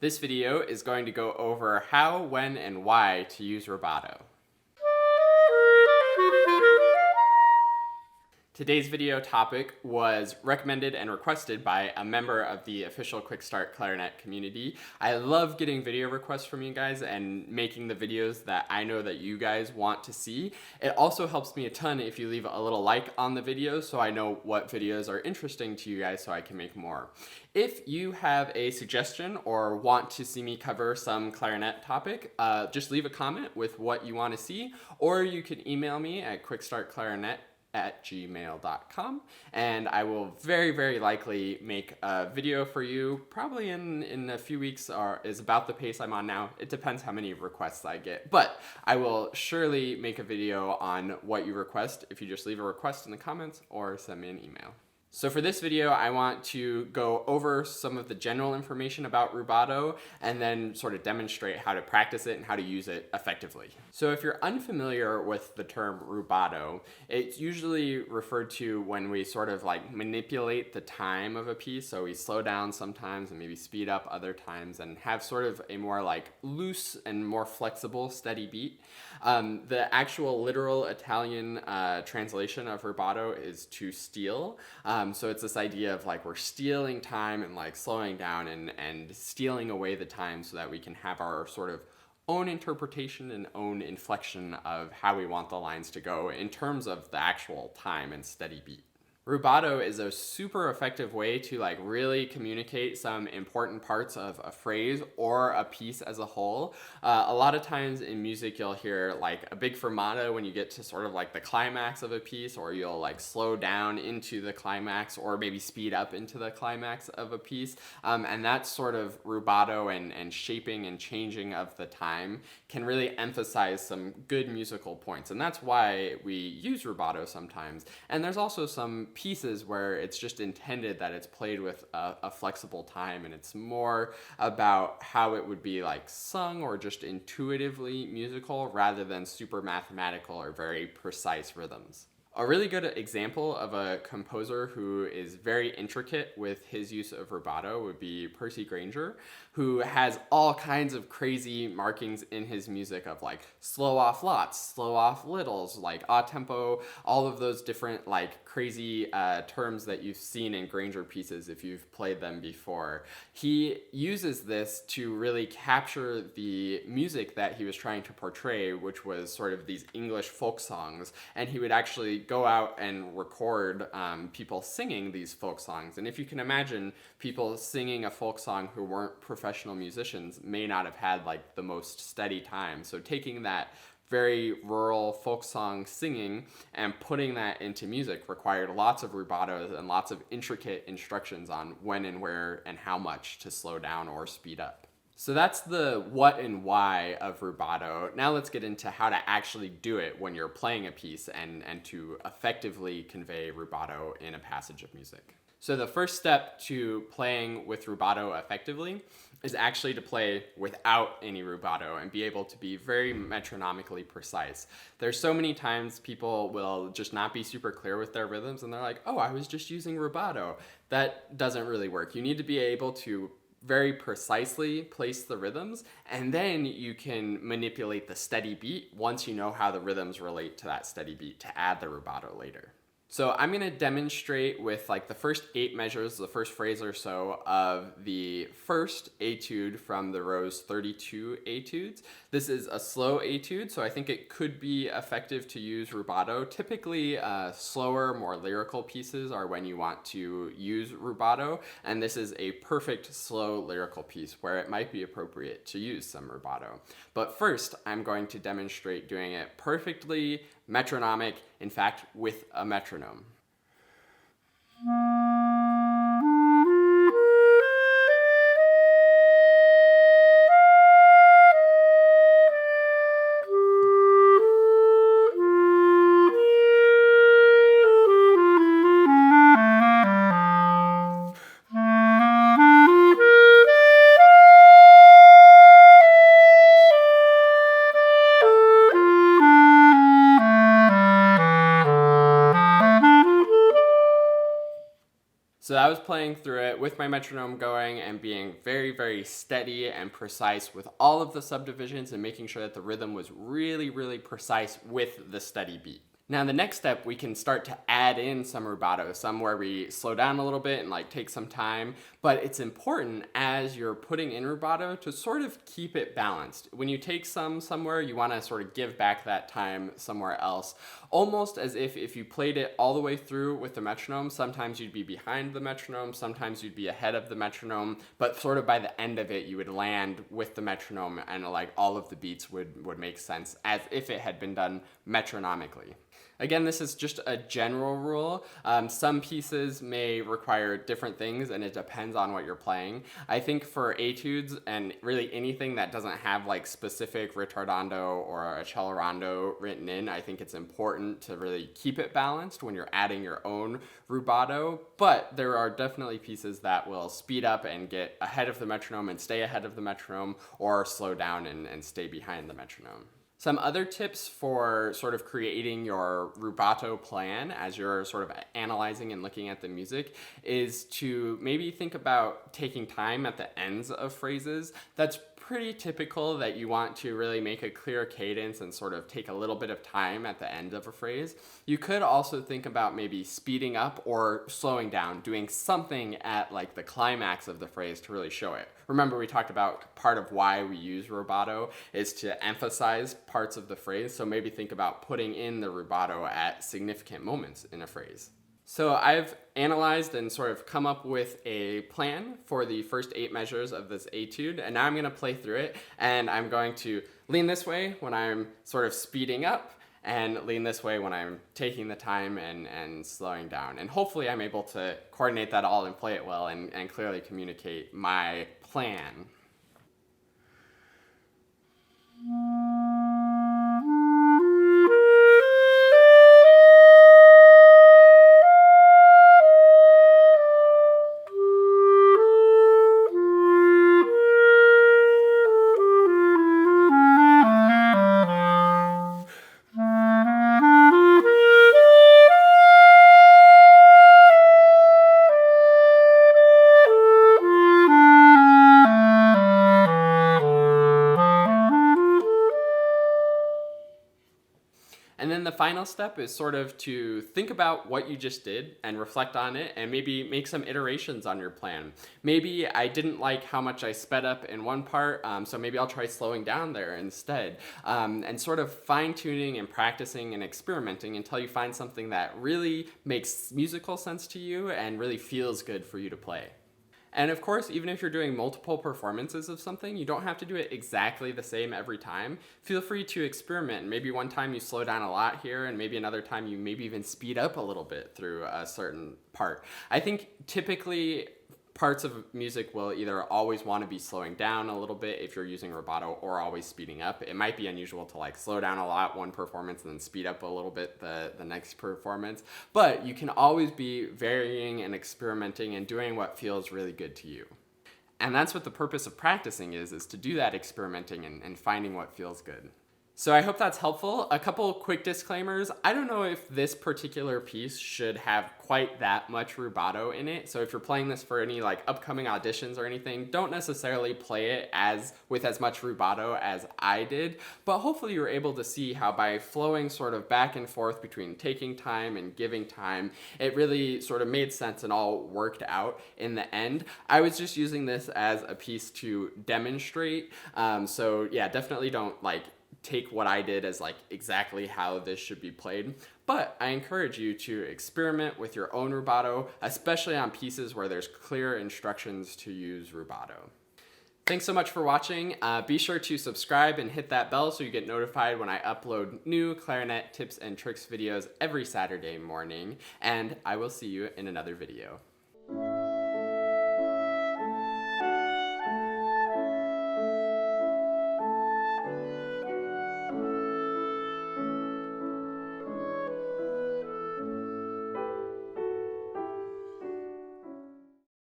This video is going to go over how, when, and why to use rubato. Today's video topic was recommended and requested by a member of the official Quick Start Clarinet community. I love getting video requests from you guys and making the videos that I know that you guys want to see. It also helps me a ton if you leave a little like on the video so I know what videos are interesting to you guys so I can make more. If you have a suggestion or want to see me cover some clarinet topic, just leave a comment with what you want to see, or you can email me at quickstartclarinet@gmail.com, and I will very likely make a video for you probably in a few weeks, or is about the pace I'm on now. It depends how many requests I get, but I will surely make a video on what you request if you just leave a request in the comments or send me an email. So for this video, I want to go over some of the general information about rubato and then sort of demonstrate how to practice it and how to use it effectively. So if you're unfamiliar with the term rubato, it's usually referred to when we sort of like manipulate the time of a piece. So we slow down sometimes and maybe speed up other times and have sort of a more like loose and more flexible steady beat. The actual literal Italian translation of rubato is to steal. So it's this idea of like we're stealing time and like slowing down and stealing away the time so that we can have our sort of own interpretation and own inflection of how we want the lines to go in terms of the actual time and steady beat. Rubato is a super effective way to like really communicate some important parts of a phrase or a piece as a whole. A lot of times in music you'll hear like a big fermata when you get to sort of like the climax of a piece, or you'll like slow down into the climax or maybe speed up into the climax of a piece. And that sort of rubato and shaping and changing of the time can really emphasize some good musical points. And that's why we use rubato sometimes. And there's also some pieces where it's just intended that it's played with a flexible time, and it's more about how it would be like sung or just intuitively musical rather than super mathematical or very precise rhythms. A really good example of a composer who is very intricate with his use of rubato would be Percy Grainger, who has all kinds of crazy markings in his music of like slow off lots, slow off littles, like a tempo, all of those different like crazy terms that you've seen in Grainger pieces if you've played them before. He uses this to really capture the music that he was trying to portray, which was sort of these English folk songs, and he would actually go out and record people singing these folk songs. And if you can imagine, people singing a folk song who weren't professional musicians may not have had like the most steady time. So taking that very rural folk song singing and putting that into music required lots of rubatos and lots of intricate instructions on when and where and how much to slow down or speed up. So that's the what and why of rubato. Now let's get into how to actually do it when you're playing a piece and to effectively convey rubato in a passage of music. So the first step to playing with rubato effectively is actually to play without any rubato and be able to be very metronomically precise. There's so many times people will just not be super clear with their rhythms and they're like, oh, I was just using rubato. That doesn't really work. You need to be able to very precisely place the rhythms, and then you can manipulate the steady beat once you know how the rhythms relate to that steady beat to add the rubato later. So I'm going to demonstrate with like the first 8 measures, the first phrase or so of the first etude from the Rose 32 etudes. This is a slow etude, so I think it could be effective to use rubato. Typically, slower, more lyrical pieces are when you want to use rubato, and this is a perfect slow lyrical piece where it might be appropriate to use some rubato. But first, I'm going to demonstrate doing it perfectly metronomic, in fact, with a metronome. So I was playing through it with my metronome going and being very, very steady and precise with all of the subdivisions and making sure that the rhythm was really, really precise with the steady beat. Now the next step, we can start to add in some rubato, some where we slow down a little bit and like take some time, but it's important as you're putting in rubato to sort of keep it balanced. When you take some somewhere, you want to sort of give back that time somewhere else, almost as if you played it all the way through with the metronome, sometimes you'd be behind the metronome, sometimes you'd be ahead of the metronome, but sort of by the end of it, you would land with the metronome and like all of the beats would make sense as if it had been done metronomically. Again, this is just a general rule. Some pieces may require different things and it depends on what you're playing. I think for etudes and really anything that doesn't have like specific ritardando or accelerando written in, I think it's important to really keep it balanced when you're adding your own rubato, but there are definitely pieces that will speed up and get ahead of the metronome and stay ahead of the metronome, or slow down and stay behind the metronome. Some other tips for sort of creating your rubato plan as you're sort of analyzing and looking at the music is to maybe think about taking time at the ends of phrases. That's pretty typical that you want to really make a clear cadence and sort of take a little bit of time at the end of a phrase. You could also think about maybe speeding up or slowing down, doing something at like the climax of the phrase to really show it. Remember, we talked about part of why we use rubato is to emphasize parts of the phrase, so maybe think about putting in the rubato at significant moments in a phrase. So I've analyzed and sort of come up with a plan for the first 8 measures of this etude, and now I'm going to play through it, and I'm going to lean this way when I'm sort of speeding up, and lean this way when I'm taking the time and slowing down. And hopefully I'm able to coordinate that all and play it well and clearly communicate my plan. And then the final step is sort of to think about what you just did and reflect on it and maybe make some iterations on your plan. Maybe I didn't like how much I sped up in one part, so maybe I'll try slowing down there instead. And sort of fine-tuning and practicing and experimenting until you find something that really makes musical sense to you and really feels good for you to play. And of course, even if you're doing multiple performances of something, you don't have to do it exactly the same every time. Feel free to experiment. Maybe one time you slow down a lot here, and maybe another time you maybe even speed up a little bit through a certain part. I think typically parts of music will either always want to be slowing down a little bit if you're using rubato, or always speeding up. It might be unusual to like slow down a lot one performance and then speed up a little bit the next performance, but you can always be varying and experimenting and doing what feels really good to you. And that's what the purpose of practicing is to do that experimenting and finding what feels good. So I hope that's helpful. A couple quick disclaimers. I don't know if this particular piece should have quite that much rubato in it. So if you're playing this for any like upcoming auditions or anything, don't necessarily play it with as much rubato as I did. But hopefully you were able to see how by flowing sort of back and forth between taking time and giving time, it really sort of made sense and all worked out in the end. I was just using this as a piece to demonstrate. So yeah, definitely don't like take what I did as like exactly how this should be played, but I encourage you to experiment with your own rubato, especially on pieces where there's clear instructions to use rubato. Thanks so much for watching. Be sure to subscribe and hit that bell so you get notified when I upload new clarinet tips and tricks videos every Saturday morning, and I will see you in another video.